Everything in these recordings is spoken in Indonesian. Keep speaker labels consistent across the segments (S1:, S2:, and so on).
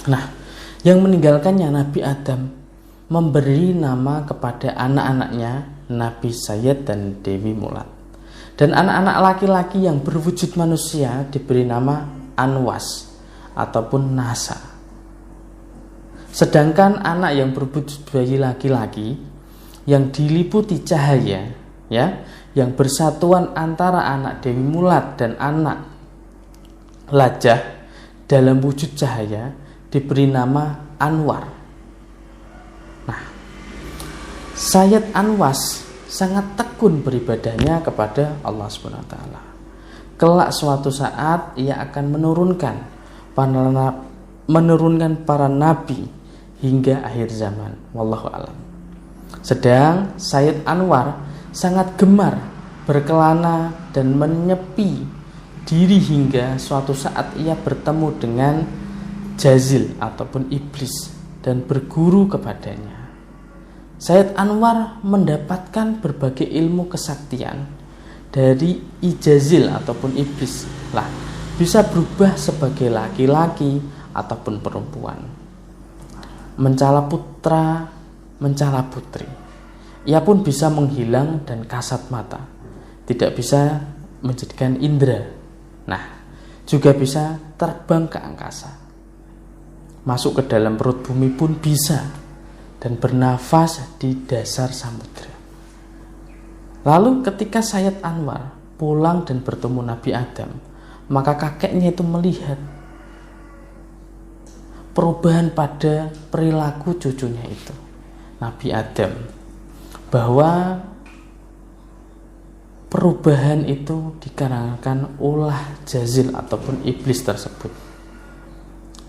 S1: Nah, yang meninggalkannya Nabi Adam memberi nama kepada anak-anaknya Nabi Sayyid dan Dewi Mulat. Dan anak-anak laki-laki yang berwujud manusia diberi nama Anwas ataupun Nasa. Sedangkan anak yang berwujud bayi laki-laki yang diliputi cahaya, ya, yang bersatuan antara anak Dewi Mulat dan anak Lajah dalam wujud cahaya diberi nama Anwar. Nah, Sayyid Anwas sangat tekun beribadahnya kepada Allah SWT. Kelak suatu saat ia akan menurunkan para nabi hingga akhir zaman. Wallahu a'lam. Sedang Sayyid Anwar sangat gemar berkelana dan menyepi diri hingga suatu saat ia bertemu dengan Jazil ataupun iblis dan berguru kepadanya. Sayyid Anwar mendapatkan berbagai ilmu kesaktian dari Ijazil ataupun iblis. Lah, bisa berubah sebagai laki-laki ataupun perempuan. Mencala putra, mencala putri. Ia pun bisa menghilang dan kasat mata. Tidak bisa menjadikan indera. Nah, juga bisa terbang ke angkasa. Masuk ke dalam perut bumi pun bisa. Dan bernafas di dasar samudera. Lalu ketika Sayyid Anwar pulang dan bertemu Nabi Adam, maka kakeknya itu melihat perubahan pada perilaku cucunya itu, Nabi Adam, bahwa perubahan itu dikarenakan ulah Jazil ataupun iblis tersebut.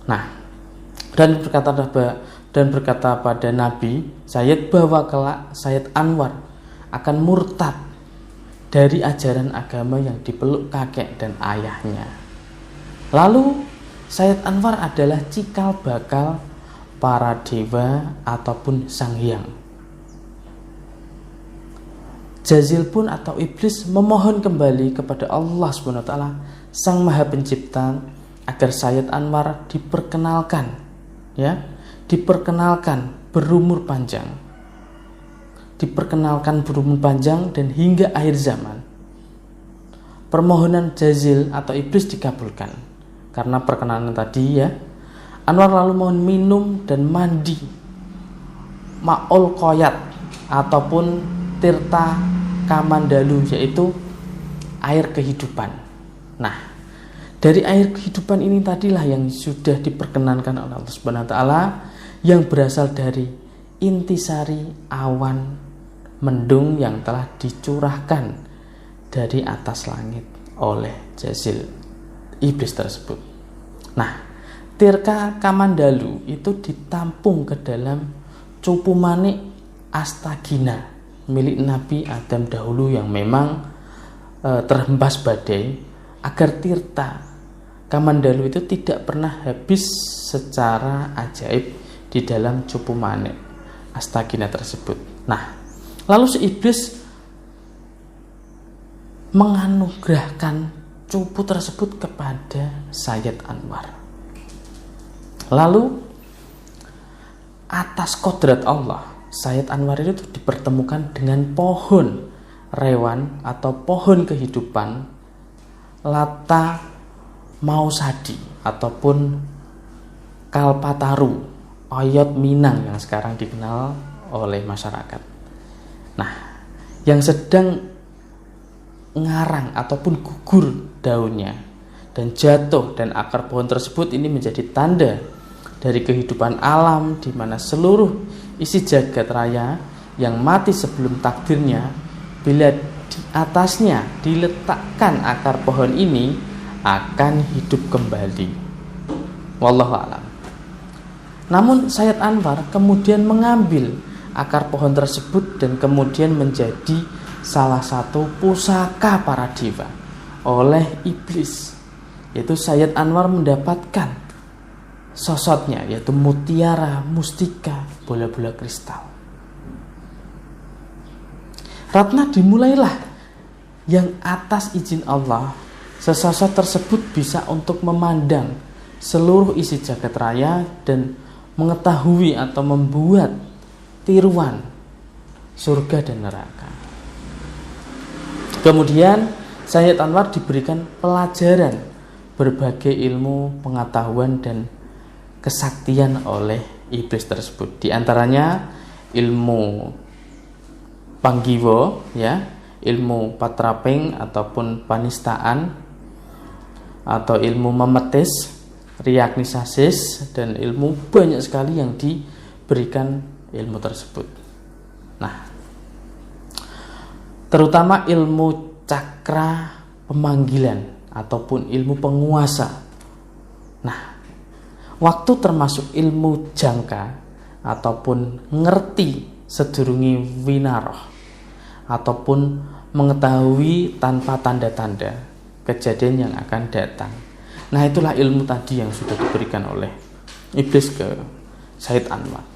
S1: Nah, dan berkata pada Nabi Sayyid bahwa kelak Sayyid Anwar akan murtad dari ajaran agama yang dipeluk kakek dan ayahnya. Lalu Sayyid Anwar adalah cikal bakal para dewa ataupun sang hyang. Jazil pun atau iblis memohon kembali kepada Allah SWT, Sang Maha Pencipta, agar Sayyid Anwar diperkenalkan berumur panjang dan hingga akhir zaman. Permohonan Jazil atau iblis dikabulkan. Karena perkenalan tadi, ya, Anwar lalu mohon minum dan mandi ma'ul qoyat ataupun tirta kamandalu, yaitu air kehidupan. Nah, dari air kehidupan ini tadilah yang sudah diperkenankan oleh Allah Subhanahu wa taala, yang berasal dari intisari awan mendung yang telah dicurahkan dari atas langit oleh Jazil iblis tersebut. Nah, tirka kamandalu itu ditampung ke dalam cupu manik astagina milik Nabi Adam dahulu yang memang terhempas badai, agar tirta kamandalu itu tidak pernah habis secara ajaib di dalam cupu manik astagina tersebut. Nah, lalu si iblis menganugerahkan cupu tersebut kepada Sayyid Anwar. Lalu atas kodrat Allah, Sayyid Anwar itu dipertemukan dengan pohon rewan atau pohon kehidupan Lata Mausadi ataupun Kalpataru Oyot Minang yang sekarang dikenal oleh masyarakat. Nah, yang sedang ngarang ataupun gugur daunnya dan jatuh, dan akar pohon tersebut ini menjadi tanda dari kehidupan alam, di mana seluruh isi jagat raya yang mati sebelum takdirnya, bila di atasnya diletakkan akar pohon ini, akan hidup kembali. Wallahu a'lam. Namun Sayyid Anwar kemudian mengambil akar pohon tersebut dan kemudian menjadi salah satu pusaka para dewa oleh iblis, yaitu Sayyid Anwar mendapatkan sosotnya, yaitu mutiara, mustika, bola-bola kristal. Ratna dimulailah yang atas izin Allah, sesosok tersebut bisa untuk memandang seluruh isi jagat raya dan mengetahui atau membuat tiruan surga dan neraka. Kemudian Sayyid Anwar diberikan pelajaran berbagai ilmu, pengetahuan dan kesaktian oleh iblis tersebut. Di antaranya ilmu panggiwa, ya, ilmu patraping ataupun panistaan, atau ilmu memetis, riaknisasis, dan ilmu banyak sekali yang diberikan ilmu tersebut. Nah, terutama ilmu cakra pemanggilan ataupun ilmu penguasa. Nah, waktu termasuk ilmu jangka ataupun ngerti sedurungi winaroh ataupun mengetahui tanpa tanda-tanda kejadian yang akan datang. Nah, itulah ilmu tadi yang sudah diberikan oleh iblis ke Sayyid Anwar.